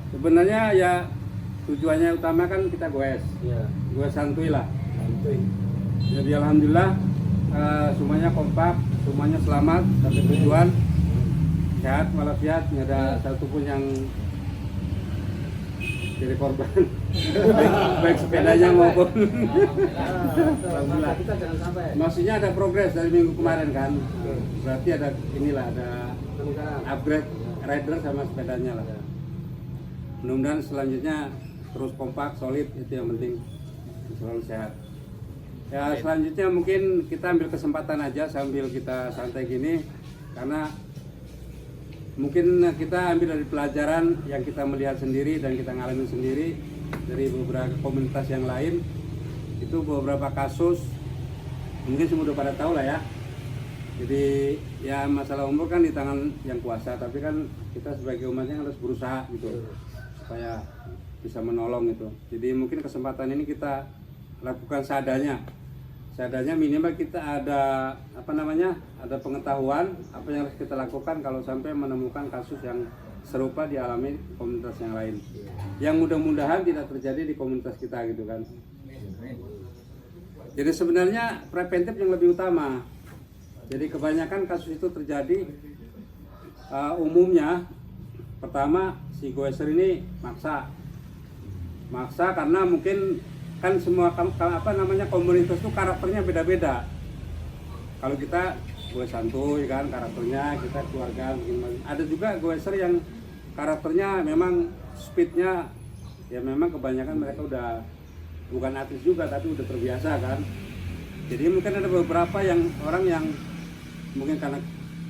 Sebenarnya ya tujuannya utama kan kita goes, goes santuy lah. Jadi alhamdulillah semuanya kompak, semuanya selamat sampai tujuan, sehat walafiat, nggak ada satupun yang jadi korban, baik sepedanya maupun. Alhamdulillah. Maksudnya ada progres dari minggu kemarin kan, berarti ada upgrade rider sama sepedanya lah. Mudah-mudahan selanjutnya terus kompak, solid, itu yang penting, selalu sehat. Ya selanjutnya mungkin kita ambil kesempatan aja sambil kita santai gini, karena mungkin kita ambil dari pelajaran yang kita melihat sendiri dan kita ngalamin sendiri dari beberapa komunitas yang lain. Itu beberapa kasus, mungkin semua udah pada tahu lah ya. Jadi ya masalah umur kan di tangan yang kuasa, tapi kan kita sebagai umatnya harus berusaha gitu supaya bisa menolong gitu. Jadi mungkin kesempatan ini kita lakukan seadanya minimal kita ada ada pengetahuan apa yang harus kita lakukan kalau sampai menemukan kasus yang serupa dialami komunitas yang lain, yang mudah-mudahan tidak terjadi di komunitas kita gitu kan. Jadi sebenarnya preventif yang lebih utama. Jadi kebanyakan kasus itu terjadi umumnya pertama si goeser ini maksa karena mungkin kan semua komunitas itu karakternya beda-beda. Kalau kita goes santuy kan karakternya, kita keluarga mungkin. Ada juga goeser yang karakternya memang speednya ya memang kebanyakan mereka udah bukan atlet juga tapi udah terbiasa kan. Jadi mungkin ada beberapa orang yang mungkin karena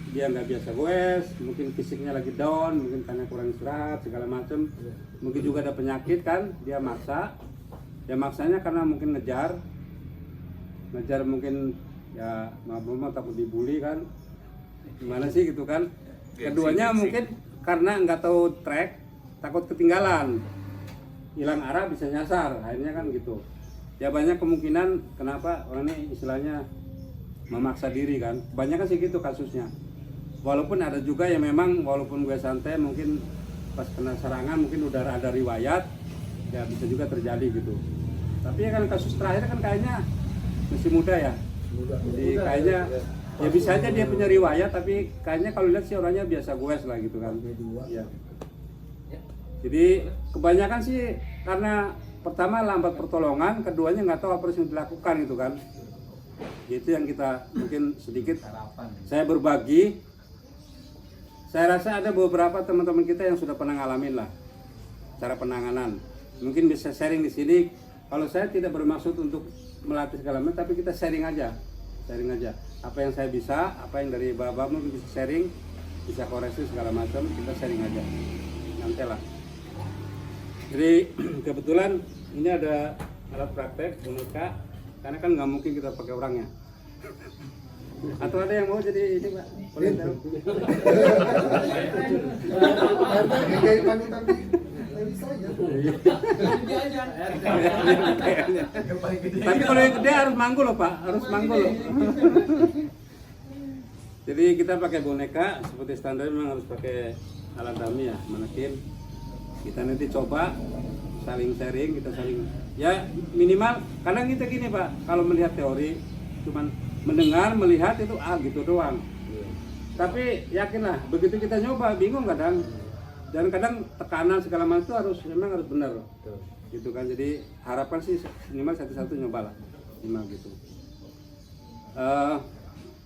dia nggak biasa goes, mungkin fisiknya lagi down, mungkin karena kurang istirahat segala macam, mungkin juga ada penyakit kan, dia maksa. Ya maksanya karena mungkin ngejar mungkin ya maaf takut dibully kan, gimana sih gitu kan. Keduanya mungkin karena nggak tahu track, takut ketinggalan, hilang arah bisa nyasar, akhirnya kan gitu. Ya banyak kemungkinan kenapa orang ini istilahnya memaksa diri kan, banyak kan sih gitu kasusnya. Walaupun ada juga yang memang walaupun gue santai mungkin pas kena serangan mungkin udah ada riwayat, ya bisa juga terjadi gitu. Tapi ya kan kasus terakhir kan kayaknya masih muda ya. Jadi kayaknya ya bisa aja dia punya riwayat, tapi kayaknya kalau lihat sih orangnya biasa goes lah gitu kan. Ya. Jadi kebanyakan sih karena pertama lambat pertolongan, keduanya nggak tahu apa yang dilakukan gitu kan. Itu yang kita mungkin sedikit saya berbagi. Saya rasa ada beberapa teman-teman kita yang sudah pernah ngalamin lah cara penanganan. Mungkin bisa sharing di sini. Kalau saya tidak bermaksud untuk melatih segala macam, tapi kita sharing aja. Apa yang saya bisa, apa yang dari Bapak mungkin bisa sharing, bisa koreksi segala macam, kita sharing aja. Nanti lah. Jadi kebetulan ini ada alat praktek boneka, karena kan nggak mungkin kita pakai orangnya. Atau ada yang mau jadi ini Pak? Boleh tahu? Tapi kalau yang gede harus manggul loh Pak, harus manggul loh. Jadi kita pakai boneka seperti standar, memang harus pakai alat dummy ya, manekin. Kita nanti coba saling sharing, kita saling ya minimal. Kadang kita gini Pak, kalau melihat teori cuman mendengar, melihat itu gitu doang. Tapi yakinlah begitu kita nyoba bingung kadang. Dan kadang tekanan segala macam itu memang harus benar, gitu kan. Jadi harapan sih minimal satu-satu nyobalah, minimal gitu.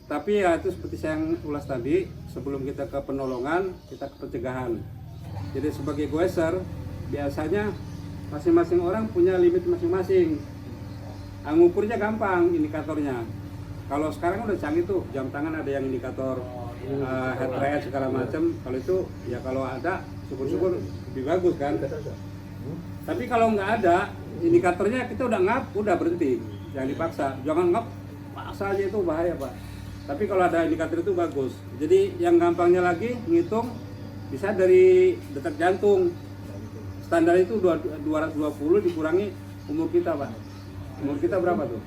Tapi ya itu seperti saya yang ulas tadi, sebelum kita ke penolongan, kita ke pencegahan. Jadi sebagai goeser biasanya masing-masing orang punya limit masing-masing. Ngukurnya gampang indikatornya. Kalau sekarang udah canggih tuh, jam tangan ada yang indikator heart rate segala macam. Kalau itu ya kalau ada syukur-syukur lebih bagus kan. Tapi kalau nggak ada indikatornya, kita udah ngap, udah berhenti, jangan dipaksa. Jangan ngap, paksa aja, itu bahaya Pak. Tapi kalau ada indikator itu bagus. Jadi yang gampangnya lagi ngitung bisa dari detak jantung. Standar itu 220 dikurangi umur kita Pak. Umur kita berapa tuh?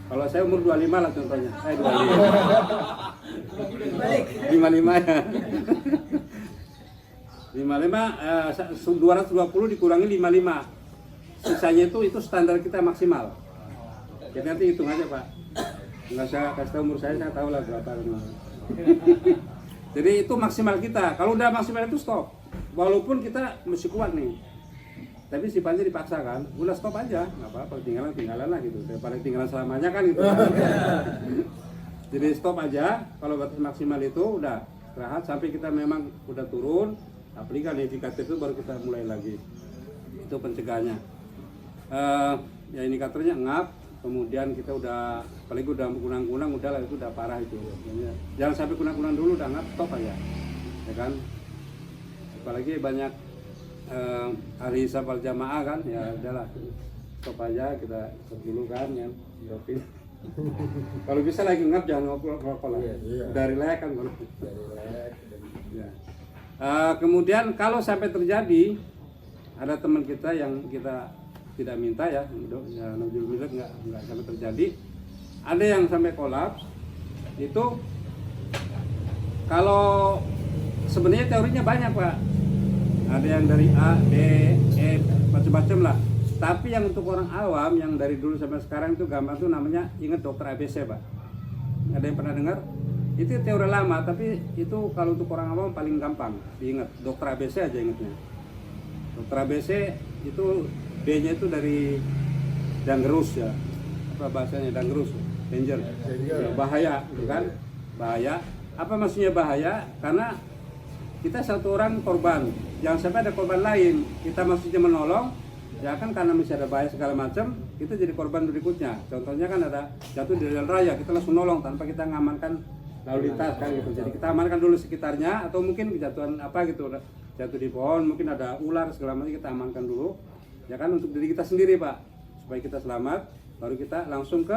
Kalau saya umur 25 lah contohnya. 25. 55 ya. 220 dikurangi 55. Sisanya itu standar kita maksimal. Jadi nanti hitung aja Pak. Nggak usah kasih tahu umur saya tahu lah berapa. Jadi itu maksimal kita. Kalau udah maksimal itu stop. Walaupun kita mesti kuat nih. Tapi sifatnya dipaksakan, udah stop aja, nggak apa-apa, tinggalan lah gitu. Daripada tinggalan selamanya kan gitu. Jadi stop aja. Kalau batas maksimal itu udah istirahat sampai kita memang udah turun. Aplikasi indikator itu baru kita mulai lagi. Itu pencegahannya. Ya indikatornya ngap. Kemudian kita udah, apalagi udah kunang-kunang, udah lah itu udah parah itu. Jangan sampai kunang-kunang dulu, udah ngap, stop aja, ya kan. Apalagi banyak ahli hisab wal jamaah kan, ya udahlah, stop aja, kita stop dulu kan, ya. Kalau bisa lagi ngap jangan ngerokok lah, udah relax kan. Ya. Kemudian kalau sampai terjadi ada teman kita yang kita tidak minta ya nggak sampai terjadi, ada yang sampai kolaps itu. Kalau sebenarnya teorinya banyak Pak, ada yang dari A, B, E, macam-macam lah. Tapi yang untuk orang awam yang dari dulu sampai sekarang itu gampang tuh namanya, ingat dokter ABC Pak. Ada yang pernah dengar? Itu teori lama, tapi itu kalau untuk orang awam paling gampang diingat. Dokter ABC aja ingatnya. Dokter ABC itu D-nya itu dari dangerous ya, apa bahasanya dangerous, danger, ya, bahaya, gitu kan? Bahaya. Apa maksudnya bahaya? Karena kita satu orang korban, jangan sampai ada korban lain. Kita maksudnya menolong, ya kan karena masih ada bahaya segala macam, kita jadi korban berikutnya. Contohnya kan ada jatuh di jalan raya, kita langsung nolong tanpa kita ngamankan lalu lintas kan gitu. Jadi kita amankan dulu sekitarnya, atau mungkin kejatuhan apa gitu, jatuh di pohon, mungkin ada ular segala macam, kita amankan dulu. Ya kan untuk diri kita sendiri Pak, supaya kita selamat, baru kita langsung ke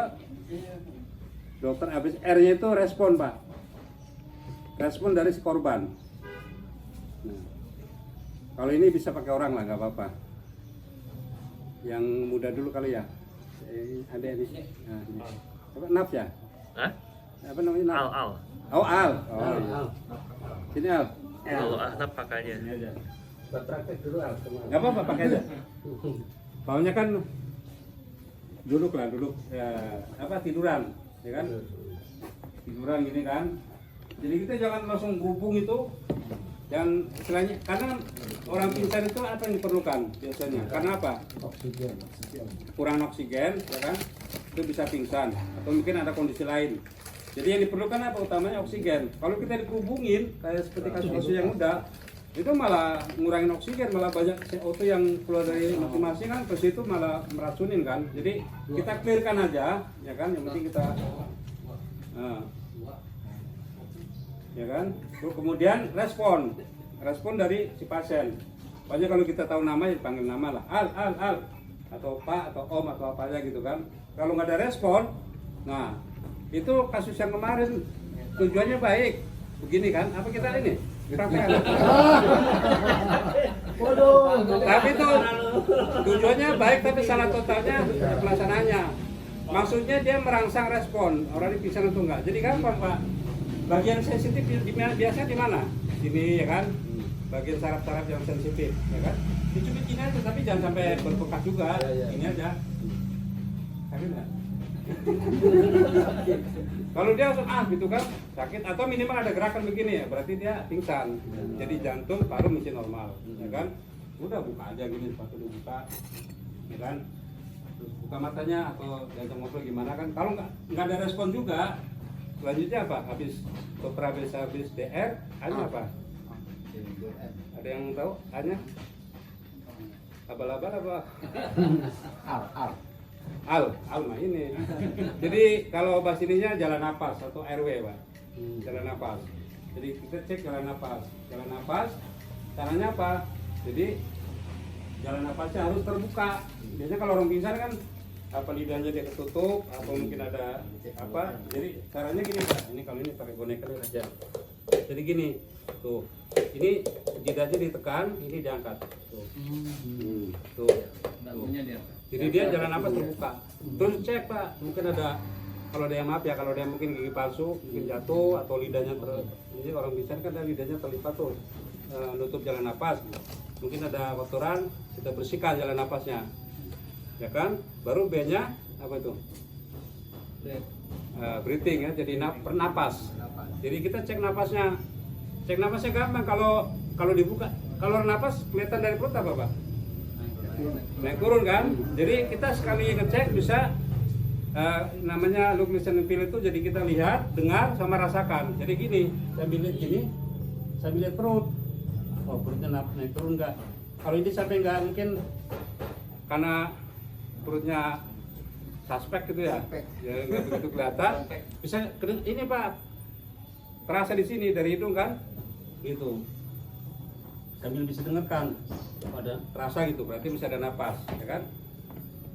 dokter. Habis R-nya itu respon Pak, respon dari si korban. Nah, kalau ini bisa pakai orang lah, nggak apa-apa. Yang muda dulu kali ya, ada ini. Nah, ini. Apa Naf ya? Hah? Apa namanya Naf? Al. Oh Al. Oh iya. Sini Al. Kalau Ahnaf pakainya. Ini aja. Praktek dulu Al. Nggak apa-apa pakai aja. Maunya kan duduk lah, ya, apa tiduran, ya kan? Tiduran gini kan. Jadi kita jangan langsung gubung itu. Dan istilahnya, karena orang pingsan itu apa yang diperlukan biasanya? Karena apa? Oksigen. Kurang oksigen, ya kan? Itu bisa pingsan. Atau mungkin ada kondisi lain. Jadi yang diperlukan apa? Utamanya oksigen. Kalau kita dikubungin, kayak seperti kasus-kasus yang udah, itu malah ngurangin oksigen, malah banyak CO2 yang keluar dari masing-masing kan, terus itu malah meracunin kan. Jadi kita clearkan aja, ya kan? Yang penting kita, ya kan? Terus kemudian respon dari si pasien. Pokoknya kalau kita tahu nama ya panggil nama lah, Al, atau Pak, atau Om, atau apa aja gitu kan. Kalau nggak ada respon, nah itu kasus yang kemarin tujuannya baik, begini kan? Apa kita ini? Tapi itu tujuannya baik tapi salah totalnya pelaksanaannya. Maksudnya dia merangsang respon orang dipisah atau enggak. Jadi gampang Pak. Bagian sensitif biasanya di mana? Sini ya kan. Bagian saraf-saraf yang sensitif, ya kan. Dicubit aja tapi jangan sampai berbekas juga. Ini aja. Tapi enggak. Kalau dia langsung gitu kan sakit, atau minimal ada gerakan begini ya berarti dia pingsan. Jadi jantung paru mesti normal, ya kan. Udah buka aja gini, sepatu dibuka, ya kan. Terus buka matanya atau jantung ngobrol gimana kan. Kalau nggak ada respon juga, selanjutnya apa? Habis DR, hanya apa? Ada yang tahu? Hanya abal-abal apa? Al mah ini. Jadi kalau bahasa ininya jalan napas atau RW Pak. Jalan napas. Jadi kita cek jalan napas. Jalan napas caranya apa? Jadi jalan napasnya harus terbuka. Biasanya kalau orang pingsan kan apa lidahnya dia ketutup atau mungkin ada apa. Jadi caranya gini Pak. Ini kalau ini pakai boneka aja. Jadi gini. Tuh. Ini lidahnya ditekan, ini diangkat. Tuh. Tuh. Jadi dia jalan napas terbuka. Terus cek Pak, mungkin ada, kalau ada yang maaf ya, kalau ada yang mungkin gigi palsu, mungkin jatuh atau lidahnya ini orang bisa kan ada lidahnya terlipat tuh. nutup jalan napas. Mungkin ada kotoran, kita bersihkan jalan napasnya, ya kan? Baru B-nya apa itu? Breathing ya, jadi pernapas. Jadi kita cek napasnya. Cek napasnya gampang, kalau dibuka, kalau napas kelihatan dari perut apa Pak? Naik turun kan? Jadi kita sekali ngecek bisa namanya look, listen, and feel itu, jadi kita lihat, dengar, sama rasakan. Jadi gini, sambil lihat gini, sambil lihat perut. Oh, perutnya naik turun nggak? Kalau ini sampai nggak, mungkin karena perutnya suspek gitu ya, ya nggak begitu kelihatan. Bisa ini Pak, terasa di sini dari hidung kan, gitu. Sambil bisa dengarkan, ada terasa gitu, berarti bisa ada napas, ya kan?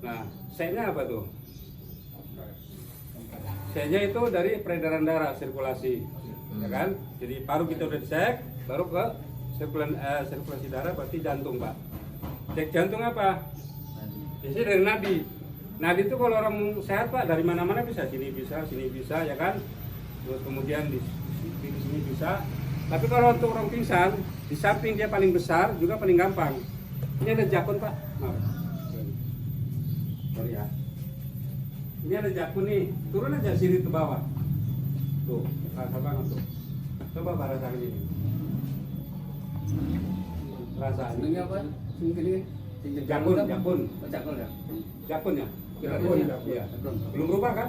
Nah, C-nya apa tuh? C-nya itu dari peredaran darah, sirkulasi, ya kan? Jadi paru kita udah dicek, baru ke sirkulasi darah, berarti jantung Pak. Cek jantung apa? Biasanya dari nadi. Nadi itu kalau orang sehat Pak, dari mana-mana bisa, sini bisa, ya kan? Terus kemudian di sini bisa. Tapi kalau untuk orang pingsan, di samping dia paling besar, juga paling gampang. Ini ada jakun Pak. Maaf. Sorry ya. Ini ada jakun nih, turun aja sini ke bawah. Tuh, rasa banget tuh. Coba Pak rasakan ini. Rasa ini apa? Sini. Jakun. Jakun ya. Jakun ya. Iya. Belum berubah kan?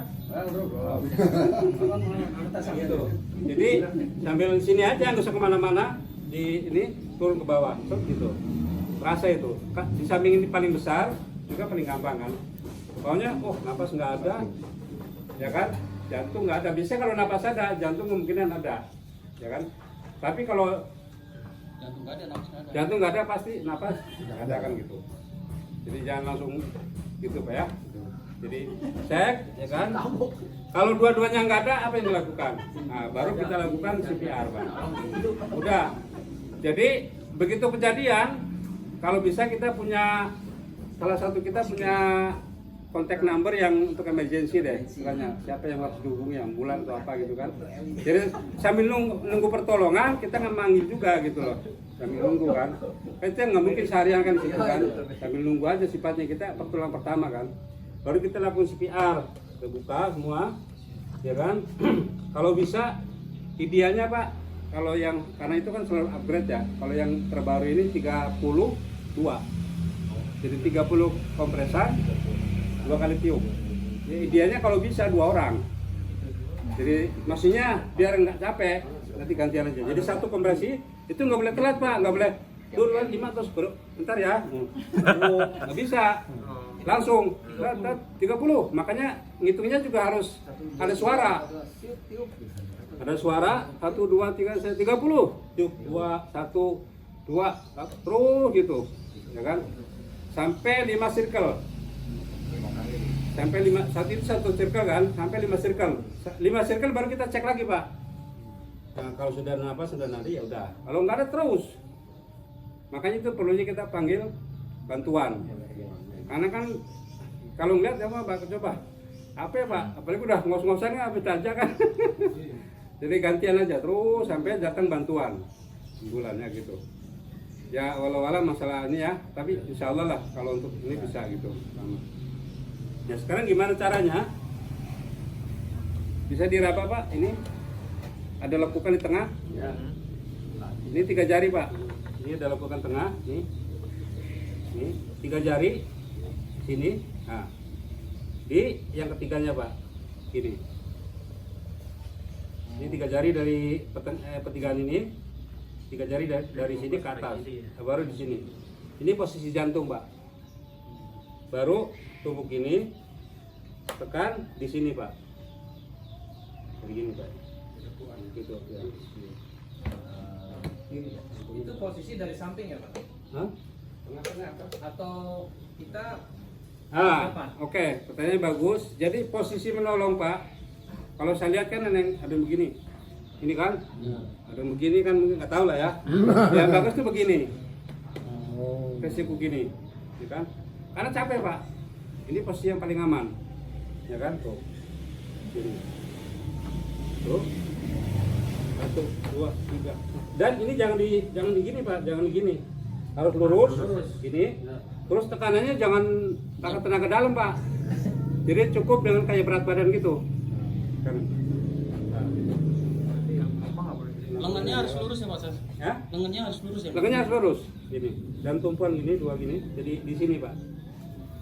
Belum. Gitu. Jadi sambil sini aja, nggak usah kemana-mana. Di ini turun ke bawah, gitu. Rasa itu. Di samping ini paling besar, juga paling gampang kan. Pokoknya, napas nggak ada, ya kan? Jantung nggak ada. Biasanya kalau napas ada, jantung kemungkinan ada, ya kan? Tapi kalau jantung nggak ada, pasti napas nggak ada kan gitu. Jadi jangan langsung gitu Pak ya. Jadi cek, ya kan? Kalau dua-duanya nggak ada, apa yang dilakukan? Nah, baru kita lakukan CPR Pak. Udah. Jadi begitu kejadian, kalau bisa kita punya, salah satu kita punya kontak number yang untuk emergency deh, istilahnya siapa yang harus dihubungi, ambulan atau apa gitu kan. Jadi sambil nunggu pertolongan, kita ngemanggil juga gitu loh, sambil nunggu kan. Kita nggak mungkin seharian kan di situ kan, sambil nunggu aja sifatnya, kita pertolongan pertama kan. Baru kita lakukan CPR, kita buka semua, ya kan. Kalau bisa, idealnya Pak, kalau yang, karena itu kan selalu upgrade ya, kalau yang terbaru ini 32, jadi 30 kompresan, 2 kali tiup. Ya, idealnya kalau bisa 2 orang. Jadi maksudnya biar nggak capek, nanti gantian aja. Jadi 1 kompresi itu nggak boleh telat Pak, nggak boleh duluan 5 terus bentar ya. Nggak bisa. Langsung 30. Makanya ngitungnya juga harus ada suara. Ada suara 1 2 3 30. Tiup 2 1 2 terus gitu. Ya kan? Sampai 5 circle. Sampai 5, satu circle kan, sampai 5 circle. 5 circle baru kita cek lagi Pak. Nah, kalau sudah napas, sudah nadi, ya udah. Kalau nggak ada terus. Makanya itu perlunya kita panggil bantuan. Karena kan kalau ngeliat ya Pak, coba. Apa ya Pak? Apalagi udah ngos-ngosan kan, habis aja kan. Jadi gantian aja terus sampai datang bantuan. Bulannya gitu. Ya walau-walau masalah ini ya, tapi insya Allah lah kalau untuk ini bisa gitu. Ya sekarang gimana caranya? Bisa diraba Pak, ini ada lekukan di tengah. Ya. Ini 3 jari Pak. Ini ada lekukan tengah. Nih. Ini 3 jari. Sini. Nah. Di yang ketiganya Pak. Ini. Ini 3 jari dari pertigaan ini. 3 jari dari sini ke atas. Baru di sini. Ini posisi jantung Pak. Baru tubuh ini tekan di sini Pak, begini Pak, gitu ya. Itu posisi dari samping ya Pak? Hah? Tengah-tengah atau kita? Oke. Pertanyaannya bagus. Jadi posisi menolong Pak, kalau saya lihat kan ada begini, ini kan, ada begini kan, mungkin nggak tahu lah ya. Yang bagus tuh begini, posisi begini, gitu kan? Karena capek Pak. Ini posisi yang paling aman, ya kan? Tuh, gini. Tuh, 1 2 3 Dan ini jangan di gini Pak, jangan di gini. Harus lurus, gini. Terus tekanannya jangan pakai tenaga dalam Pak. Jadi cukup dengan kayak berat badan gitu. Kan. Lengannya harus lurus ya Pak Sas? Ya? Lengannya harus lurus ya? Lengannya harus lurus, gini. Dan tumpuan gini, dua gini. Jadi di sini Pak.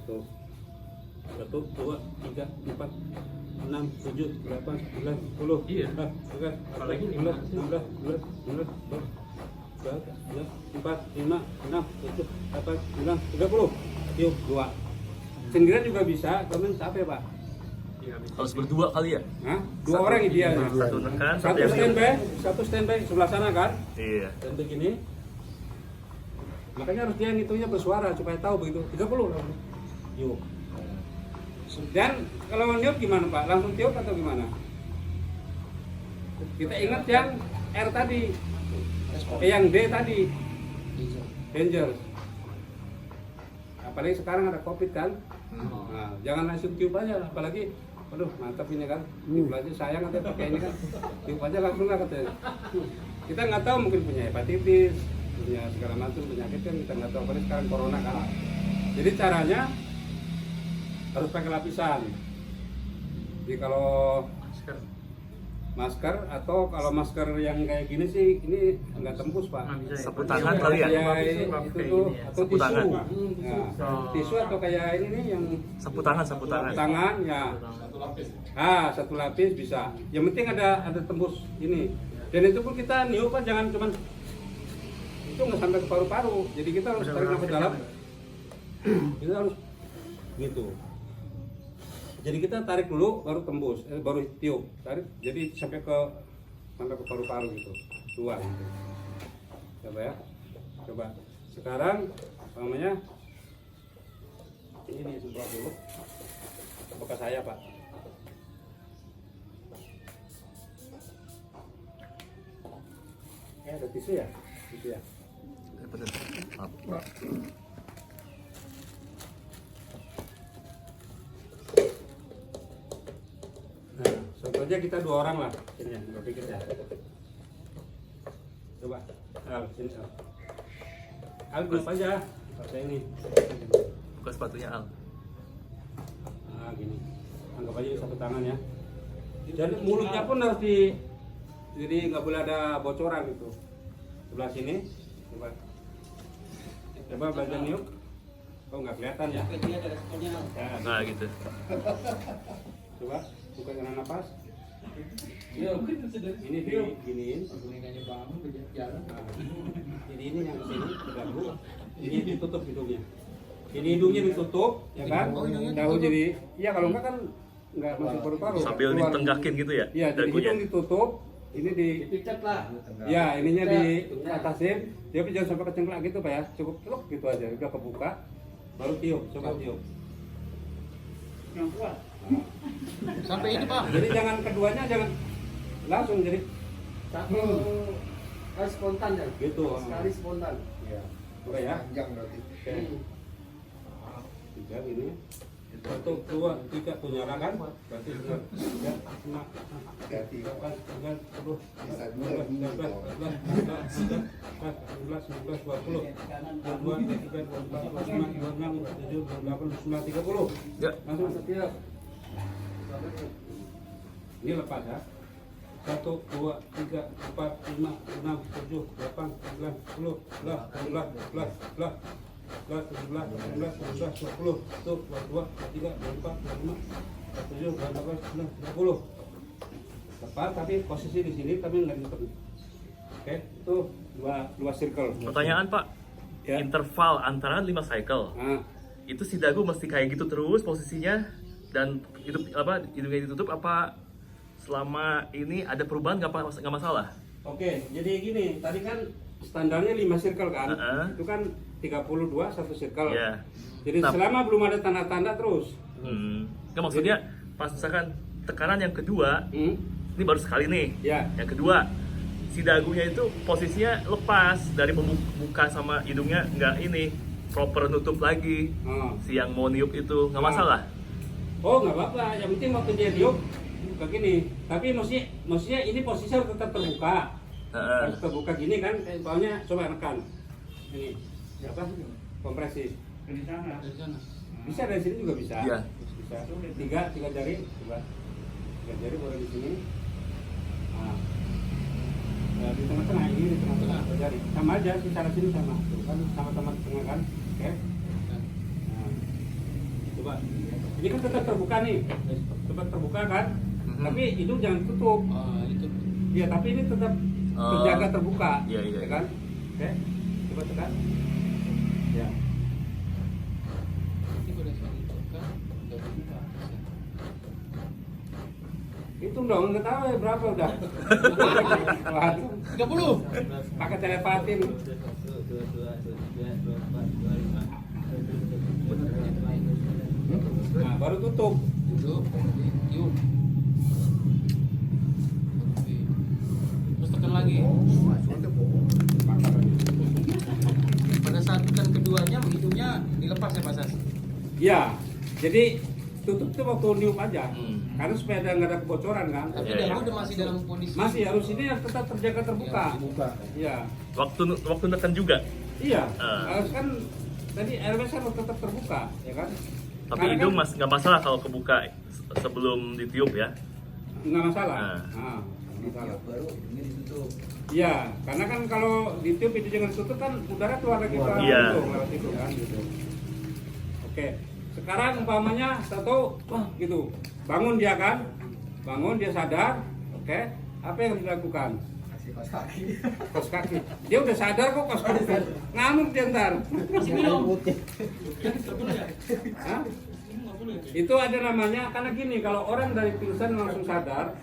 Tuh. 1, 2, 3, 4, 6, 7, 8, 9, 10. Iya. 11, Apalagi 12, 13, 14, 4, 5, 6, 7, 8, 9, 30. Yuk, 2. Sendirian juga bisa, temen capek Pak. Harus berdua kali ya? Hah? 2 orang idealnya. Satu nekan, satu Satu standby sebelah sana kan? Iya. Dan begini. Makanya harus dia ngitungnya bersuara supaya tahu begitu. 30 lah. Yuk. Dan kalau niup gimana Pak? Langsung tiup atau gimana? Kita ingat yang R tadi. Yang D tadi. Danger. Apalagi sekarang ada COVID kan? Nah, jangan langsung tiup aja, apalagi aduh mantap ini kan, tiup aja sayang atau pakai ini kan, tiup aja langsung lah katanya. Kita nggak tahu mungkin punya hepatitis, punya segala macam penyakit kan kita nggak tahu, apalagi sekarang corona kan. Jadi caranya harus pakai lapisan. Jadi kalau masker atau kalau masker yang kayak gini sih ini nggak tembus Pak. Sapu tangan kali ya? Kayak itu tuh atau Sapu tisu. tangan. Nah, tisu atau kayak ini nih yang Sapu tangan, sapu tangan. tangan ya. Satu lapis bisa. Yang penting ada tembus ini. Dan itu pun kita niup kan jangan cuman itu nggak sampai ke paru-paru. Jadi kita harus tarik nafas dalam. Kita harus gitu. Jadi kita tarik dulu baru tembus, baru tiup. Tarik jadi sampai ke paru-paru gitu. 2 gitu. Coba ya. Coba. Sekarang apa namanya? Ini semprot dulu. Bekas saya, Pak. Ada tisu ya? Tisu ya. Nah, contohnya kita 2 orang lah. Sini ya, nggak pikir ya. Coba, Al, sini Al. Al, belum aja. Pakai ini. Buka sepatunya Al. Nah, gini. Anggap aja satu tangan ya. Dan mulutnya pun harus jadi nggak boleh ada bocoran gitu. Sebelah sini, coba belajar niup. Oh nggak kelihatan ya? Ya, Nah gitu. coba buka dengan napas. Ini diginiin. Nah, jadi ini yang kesini terganggu. Ini ditutup hidungnya. Ini hidungnya ditutup, ya kan? Tahu jadi, iya kalau enggak kan nggak masuk paru-paru. Sambil Keluar. ditenggakin gitu ya? Iya, jadi dagunya. hidung ditutup. Ini Dipicat lah. ya ininya di atasin. Dia jangan sampai kecengklak gitu Pak ya. Cukup celuk gitu aja. Udah kebuka, baru tiup. Coba tiup. Yang kuat. Sampai ini Pak. Jadi jangan keduanya jangan langsung jadi Satu kali spontan ya. gitu. Sekali spontan. Iya. Oke ya. Panjang berarti. Oke. 3 ini. 1, 2, 3 punya kan? Berarti benar. 3, 5, Hati-hati. 8, 9, 10, Bisa 12, 13, 14, 15, 16, 17, 18, 20, 22, 23, 24, 25, 26, 27, 28, 29, 30. Ya. Langsung tiup. Ini lepas ya. 1, 2, 3, 4, 5, 6, 7, 8, 9, 10, 11, 12, 13, 14, 15, 16, 17, 20, 22, 23, 24, 25, 27, 28, 29, 30. Tepat tapi posisi di sini tapi nggak ditutup. Oke, itu dua circle. Pertanyaan Pak, Ya. interval antara 5 cycle Nah, itu si dagu mesti kayak gitu terus posisinya dan itu apa hidungnya ditutup apa selama ini ada perubahan nggak masalah? oke, jadi gini, tadi kan standarnya 5 circle kan? Itu kan 32 satu circle. Iya. Jadi Nah. selama belum ada tanda-tanda terus. Nggak maksudnya pas misalkan tekanan yang kedua Hmm, ini baru sekali nih. ya. Yang kedua si dagunya itu posisinya lepas dari pembuka sama hidungnya nggak ini proper nutup lagi. Oh. Si yang mau niup itu nggak masalah. Oh nggak apa-apa, yang penting waktu dia niup begini. Tapi maksudnya ini posisi harus tetap terbuka. Harus terbuka gini kan, kayak bawahnya coba nekan. Ini apa? Kompresi. Dari sana. Bisa dari sini juga bisa. Iya. Bisa. Tiga jari, coba. 3 jari baru di sini. Nah, di tengah-tengah ini, di tengah-tengah jari. Sama aja, di sana sini sama. Tuh, kan sama-sama di tengah kan. Oke. Nah, coba. Ini kan tetap terbuka nih. Tetap terbuka kan. Tapi hidung jangan tutup. Itu. Iya, tapi ini tetap terjaga terbuka. Iya. Ya kan? Oke. Coba tekan. Ya. Nanti pada saat itu kan udah buka. Hitung dong, nggak tahu ya berapa udah. Waduh, 30. pakai telepatin. Nah, baru tutup. Duduk, tiup. Terus tekan lagi. Pada saat tekan keduanya, hidungnya dilepas ya Pak Sas? Ya, jadi tutup tuh waktu niup aja. Hmm. Karena supaya nggak ada kebocoran kan. Tapi Iya, dia iya. udah masih dalam kondisi. Masih harus ini harus tetap terjaga terbuka. Iya, Waktu neken juga. iya. Ah. Harus kan tadi airways harus tetap terbuka, ya kan? Tapi Karena hidung kan mas nggak masalah kalau kebuka sebelum ditiup ya. nggak masalah. Ah. Nggak masalah. Iya, karena kan kalau ditiup itu jangan ditutup kan udara keluar lagi ke Iya. hidung lewat itu kan gitu. Oke, sekarang umpamanya satu, wah gitu, bangun dia kan, bangun dia sadar, oke, apa yang harus dilakukan? Kos kaki. Dia udah sadar kok kos kaki. Ngamuk dia ntar. Masih minum. Hah? Itu ada namanya karena gini kalau orang dari pingsan langsung sadar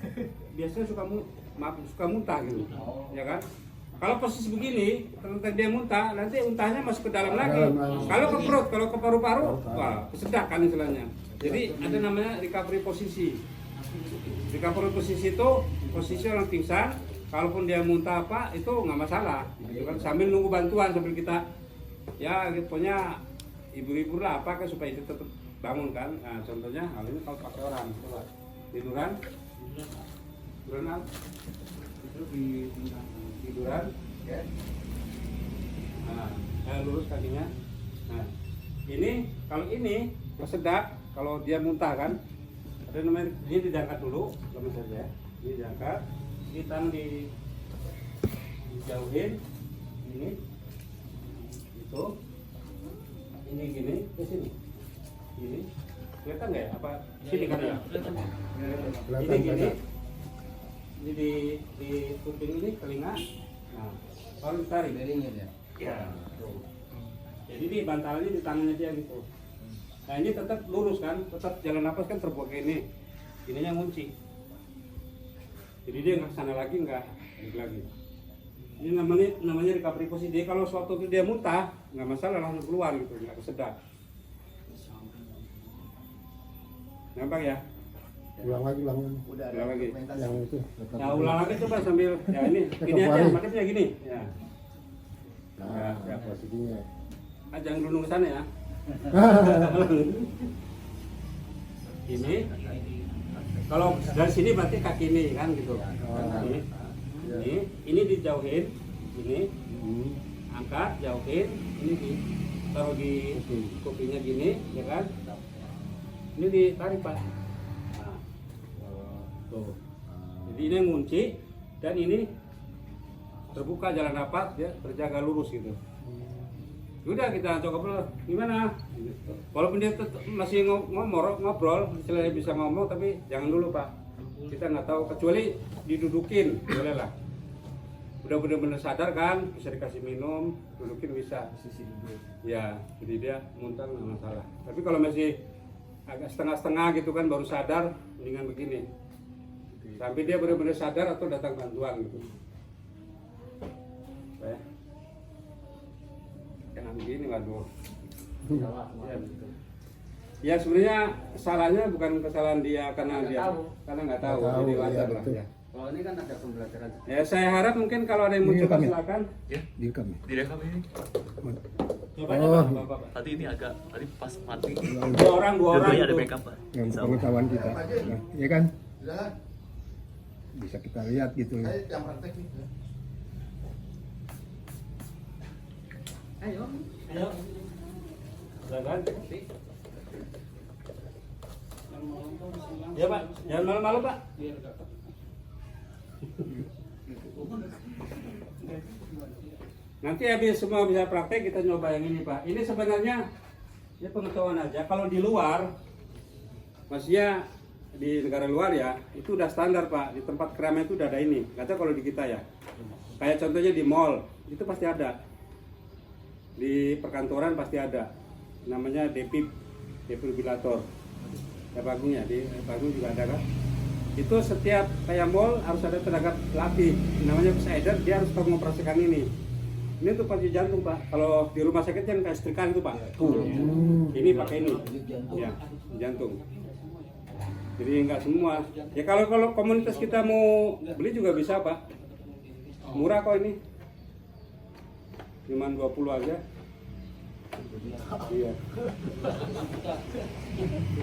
biasanya suka muntah gitu, ya kan? Kalau posisi begini, ternyata dia muntah, nanti muntahnya masuk ke dalam lagi. Kalau ke perut, kalau ke paru-paru, wah kesedak kan istilahnya. Jadi ada namanya recovery posisi. Recovery posisi itu posisi orang pingsan, kalaupun dia muntah apa itu nggak masalah. Gitu kan? Sambil nunggu bantuan sambil kita, ya gitu, pokoknya ibu-ibu lah apa kan supaya itu tetap bangun kan. Nah contohnya hal ini kalau pakai orang, coba tiduran out, itu di tiduran, ya. Nah, lurus kakinya. Nah, ini kalau ini kesedak, kalau dia muntah kan, ada namanya ini diangkat dulu, lama saja. Ini diangkat, kita dijauhin, ini, itu, ini gini ke sini, ini, kelihatan nggak ya? Apa sini kan ya? Ini gini. Ini di kuping ini telinga, nah baru ditarik. Ya, tuh. Jadi di bantalnya di tangannya dia gitu. Nah ini tetap lurus kan, tetap jalan nafas kan terbuka ini, ininya ngunci. Jadi dia nggak kesana lagi nggak lagi. Ini namanya recovery posisi. Dia kalau suatu dia muntah nggak masalah langsung keluar gitu, nggak kesedak. Nampak ya? Ulang lagi. Ulang lagi. Yang itu. Nah ulang lagi coba sambil ya ini gini aja, makanya gini. Ya. Nah, posisinya. Jangan dulu ke sana ya. Ini kalau dari sini berarti kaki ini kan gitu. Ini dijauhin, ini angkat, jauhin, ini taruh di kupingnya gini, ya kan? Ini ditarik Pak. Nah, tuh. Jadi ini ngunci dan ini terbuka jalan nafas, ya terjaga lurus gitu. Udah kita coba dulu gimana? Walaupun dia masih ngobrol, istilahnya bisa ngomong tapi jangan dulu Pak. Kita nggak tahu kecuali didudukin, boleh lah. Udah benar-benar sadar kan, bisa dikasih minum, dudukin bisa. Ya, jadi dia muntah nggak masalah. Tapi kalau masih agak setengah-setengah gitu kan baru sadar, mendingan begini. Sampai dia benar-benar sadar atau datang bantuan gitu. Jangan begini, waduh. Ya sebenarnya kesalahannya bukan kesalahan dia karena nggak tahu, jadi wajar lah ya. Kalau ini kan ada pembelajaran. Ya saya harap mungkin kalau ada yang mau Ini coba kami. silakan. Ya, Direkam ya? direkam ini. Coba Oh. aja Bapak. Tadi ini agak tadi pas mati. Dua orang Dua-duanya ada itu. backup Pak. Yang Insya Allah. pengetahuan kita. Nah, ya kan? Bisa kita lihat gitu. Ayo. Silakan. Ya Pak, jangan malu-malu Pak. Nanti habis semua bisa praktek kita nyoba yang ini Pak. Ini sebenarnya ya pengetahuan aja. Kalau di luar, maksudnya di negara luar ya, itu udah standar Pak. Di tempat keramaian itu udah ada ini. Nggak tahu kalau di kita ya. Kayak contohnya di mall, itu pasti ada. Di perkantoran pasti ada. Namanya defibrillator. Ya bagusnya, di bagus juga ada kan. Itu setiap kayak mall harus ada tenaga pelatih. Namanya presider, dia harus tahu mengoperasikan ini. Ini untuk pacu jantung Pak. Kalau di rumah sakit yang kayak setrika itu Pak. Ini pakai ini. Ya, jantung. Jadi nggak semua. Ya kalau komunitas kita mau beli juga bisa Pak. Murah kok ini. Cuman 20 aja. Iya.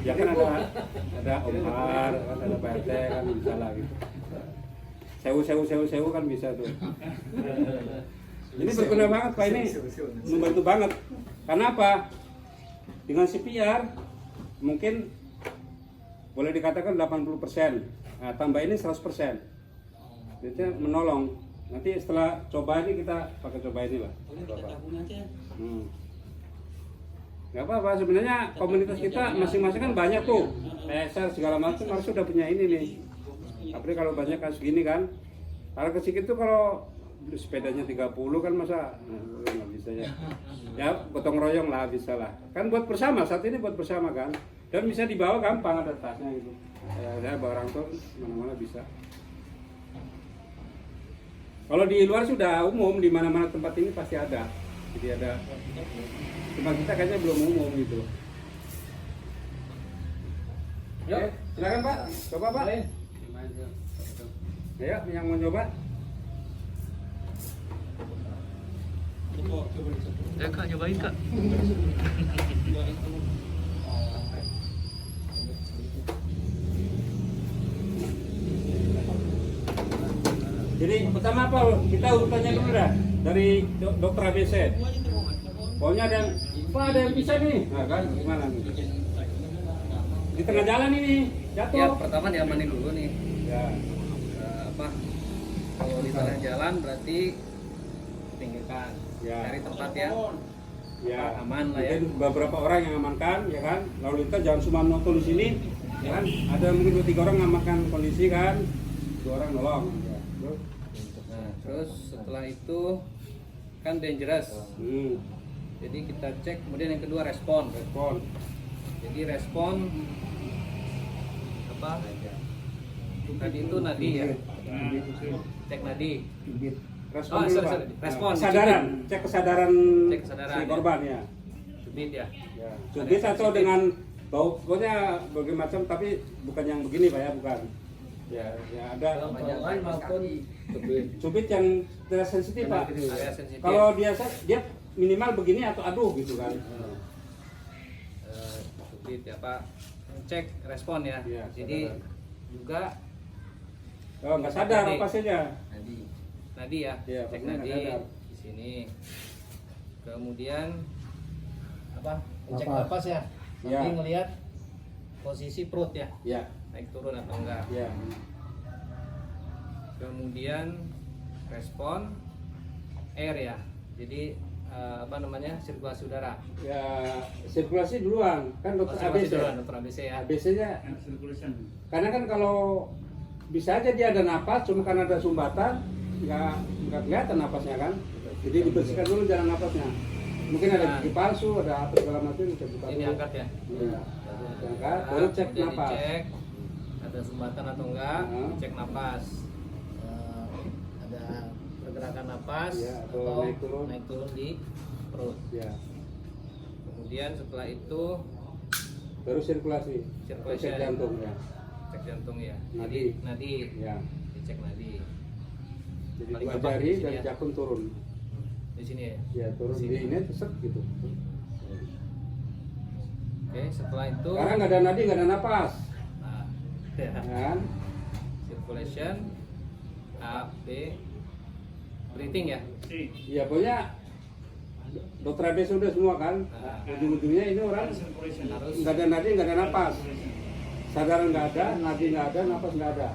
Ya kan ada Om Har, kan ada Pak RT kan bisa lah gitu. Sewu kan bisa tuh. Ini berguna banget Pak, ini membantu banget. Karena apa? Dengan CPR mungkin boleh dikatakan 80%. Nah, tambah ini 100%. Jadi menolong. Nanti setelah coba ini kita pakai coba ini lah. Gak apa-apa, sebenarnya komunitas kita masing-masing kan banyak tuh. PSR segala macam harus sudah punya ini nih. Tapi kalau banyak kan segini kan. Kalau kesikit tuh kalau sepedanya 30 kan masa nggak bisa ya. Ya gotong royong lah bisa lah. Kan buat bersama, saat ini buat bersama kan. Dan bisa dibawa gampang ada tasnya gitu. Saya bawa orang tuh mana-mana bisa. Kalau di luar sudah umum, di mana-mana tempat ini pasti ada. Jadi ada. Cuma kita kayaknya belum umum gitu. Yuk, silakan Pak. Coba Pak. Ayo, yang mau coba. Ya Kak, nyobain Kak. Jadi pertama apa? Kita urutannya dulu dah. Dari dokter ABC. Pokoknya ada yang bisa nih. Nah kan, gimana nih? Di tengah jalan ini, jatuh. Ya, pertama diamanin dulu nih. Ya. Kalau di tengah jalan berarti pinggirkan. Ya. Cari tempat yang Ya, aman lah ya. mungkin beberapa orang yang amankan, ya kan. Lalu lintas jangan cuma nonton di sini, ya kan. Ada mungkin 2-3 orang mengamankan kondisi kan, 2 orang nolong. Ya. Nah, terus setelah itu kan dangerous. Jadi kita cek, kemudian yang kedua respon. Jadi respon apa? Tadi itu nadi ya. Cek nadi. Respon Oh, dulu, sorry, Pak. sorry. Respon, Kesadaran, dicubit. cek kesadaran, Cek kesadaran, si ya. korban ya. Cubit ya. Ya. Cubit atau dengan bau, pokoknya berbagai macam, tapi bukan yang begini Pak ya, bukan. Ya, ya ada Bawaan maupun cubit yang tidak sensitif Pak. area sensitif. Kalau biasa dia minimal begini atau aduh gitu kan. Cubit ya Pak. Cek respon ya. Iya, Jadi kesadaran. juga Oh, nggak sadar Nadi. apa saja. nadi ya. Iya, Cek pokoknya nadi nggak sadar. di sini. Kemudian apa? Cek Napas. napas ya. Iya. Nanti ngelihat posisi perut ya. Ya, Naik turun atau enggak. ya. Kemudian respon air ya. Jadi apa namanya? Sirkulasi udara. Ya, sirkulasi duluan kan dokter Sirkulasi ABC. udara, dokter ABC ya. ABC-nya karena kan kalau bisa aja dia ada napas, cuma karena ada sumbatan nggak kelihatan napasnya kan. Jadi dibersihkan dulu jalan napasnya. Mungkin ada gigi palsu, ada apa segala macam bisa buka Ini dulu. angkat ya. Iya. Angkat, baru cek Kemudian napas. dicek ada sumbatan atau enggak, cek napas. Ada pergerakan napas Iya, atau atau naik turun. di perut. Ya, Kemudian setelah itu baru sirkulasi. Sirkulasi. Cek jantung ya. cek jantung ya. Nadi. Jadi nadi, Ya. dicek nadi. Jadi Paling 2 gampang jari di sini dari ya. jakun turun. Di sini ya. Ya, turun Di di sini. ini set gitu. Oke, setelah itu Sekarang nggak ada nadi, nggak ada napas. nah, ya. Kan? Circulation A B breathing ya. Ya pokoknya dokter ABS udah semua kan. Ujung-ujungnya ini orang harus nggak ada nadi, nggak ada napas, sadaran nggak ada, nadi nggak ada, napas nggak ada.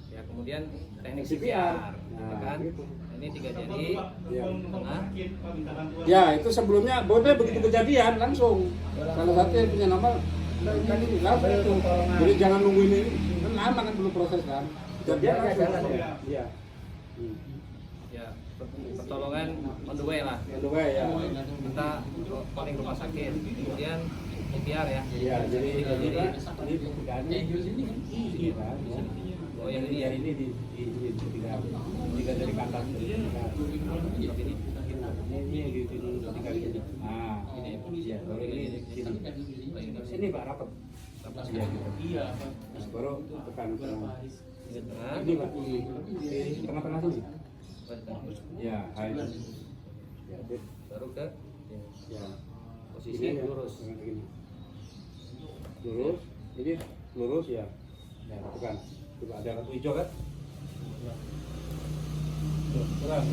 ya kemudian teknik CPR. CPR, Nah, kan? gitu. Ini 3 jari, Ya. tengah, Ya itu sebelumnya boleh begitu kejadian langsung salah satu yang punya nama kan ini langsung itu. Jadi jangan nunggu ini kan lama kan dulu proses kan. Kejadian langsung. Iya. ya pertolongan on the way lah. Itu kayak ya. Kita paling rumah sakit, kemudian CPR ya. Iya jadi Tiga jari. ini kan. Oh yang ini ya. ini di tiga dari kata ini tiga gini. Nah ini ya baru ini sini Pak rapat. Iya gitu. Iya. Baru tekan Ini tengah, ini Pak di tengah-tengah sini. Ya, hai. Ya, Dit. baru ke Ya. posisi Ini ya, lurus. begini. Lurus. Ini lurus ya. Ya, tekan. Coba ada kartu hijau kan? Tuh, gerak.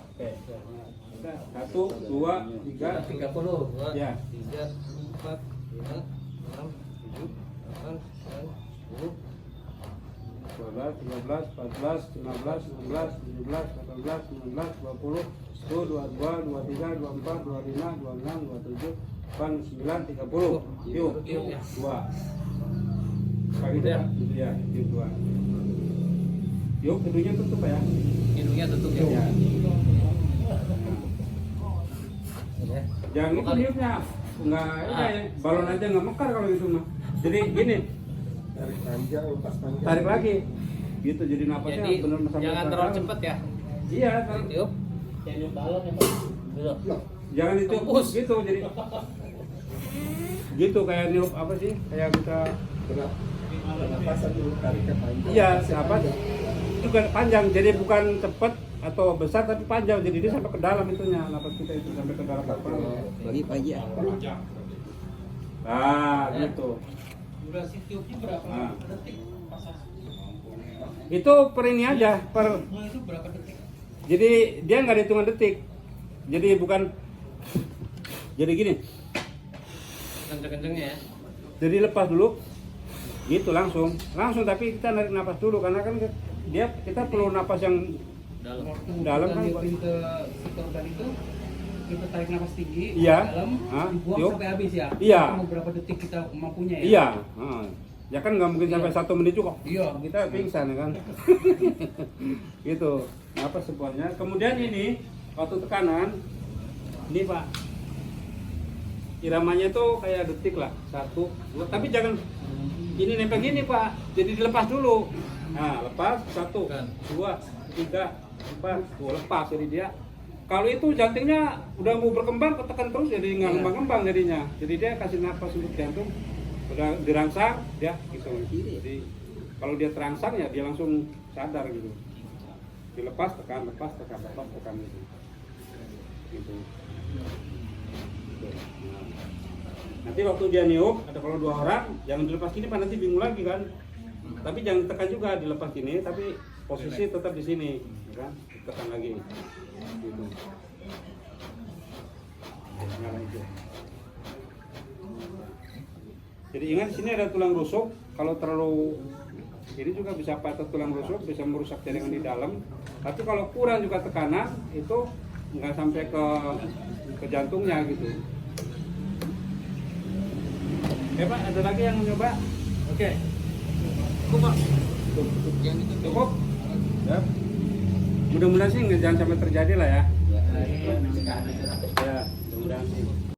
Oke, udah. 1, 2, 3, 30. Ya. 3, 4, 5, 6, 7, 8, 9, 10. 12, 13, 14, 15, 16, 17, 18, 19, 20, 1, 22, 23, 24, 25, 26, 27, 9, 30. Yuk, Ya. 2. Pagi ya? Iya, yuk 2. Yuk, kedua tutup ya. Hidungnya tutup ya. Ya. Ya. Jangan itu niupnya. Enggak, balon aja nggak mekar kalau gitu mah. Jadi gini, Tarik panjang, lepas panjang. tarik lagi. Gitu jadi napasnya Jadi benar jangan terlalu cepat ya. Iya, kan. Tiup. Jangan ditiup Tembus. gitu jadi gitu kayak niup apa sih kayak kita Napasan dulu, tariknya panjang. iya apa itu kan panjang jadi bukan cepat atau besar tapi panjang jadi dia sampai ke dalam itunya napas kita itu sampai ke dalam kepala Bagi pagi ya. nah gitu Durasi tiupnya berapa Nah. detik? itu per ini aja per Nah, itu berapa detik? jadi dia nggak ada hitungan detik jadi bukan jadi gini Kenceng-kencengnya ya. jadi lepas dulu gitu langsung tapi kita narik napas dulu karena kan kita perlu napas yang dalam kan Kita ke situ tadi itu kita tarik nafas tinggi Iya. dalam, Hah? dibuang Yuk. sampai habis ya. Iya. Mau berapa detik kita mampunya ya? iya ya kan nggak mungkin sampai 1 menit juga Iya. kita pingsan ya kan gitu napas sebuahnya kemudian ini waktu tekanan ini Pak iramanya tuh kayak detik lah 1, 2 tapi jangan ini nempel gini Pak jadi dilepas dulu nah lepas 1, 2, 3, 4 tuh lepas jadi dia kalau itu jantungnya udah mau berkembang ketekan terus jadi nggak ngembang-ngembang jadinya jadi dia kasih napas untuk jantung udah dirangsang dia gitu jadi kalau dia terangsang ya dia langsung sadar gitu dilepas tekan lepas tekan gitu gitu. Nah, nanti waktu dia niup ada kalau 2 orang jangan dilepas gini Pak nanti bingung lagi kan tapi jangan tekan juga dilepas gini tapi posisi tetap di sini ya kan tekan lagi gitu. Nyala hijau. Jadi ingat sini ada tulang rusuk kalau terlalu ini juga bisa patah tulang rusuk bisa merusak jaringan di dalam tapi kalau kurang juga tekanan itu nggak sampai ke jantungnya gitu. Oke Pak, ada lagi yang mau nyoba? Oke. Cukup Pak. Cukup. Ya. Mudah-mudahan sih jangan sampai terjadi lah ya. Ya, mudah-mudahan sih.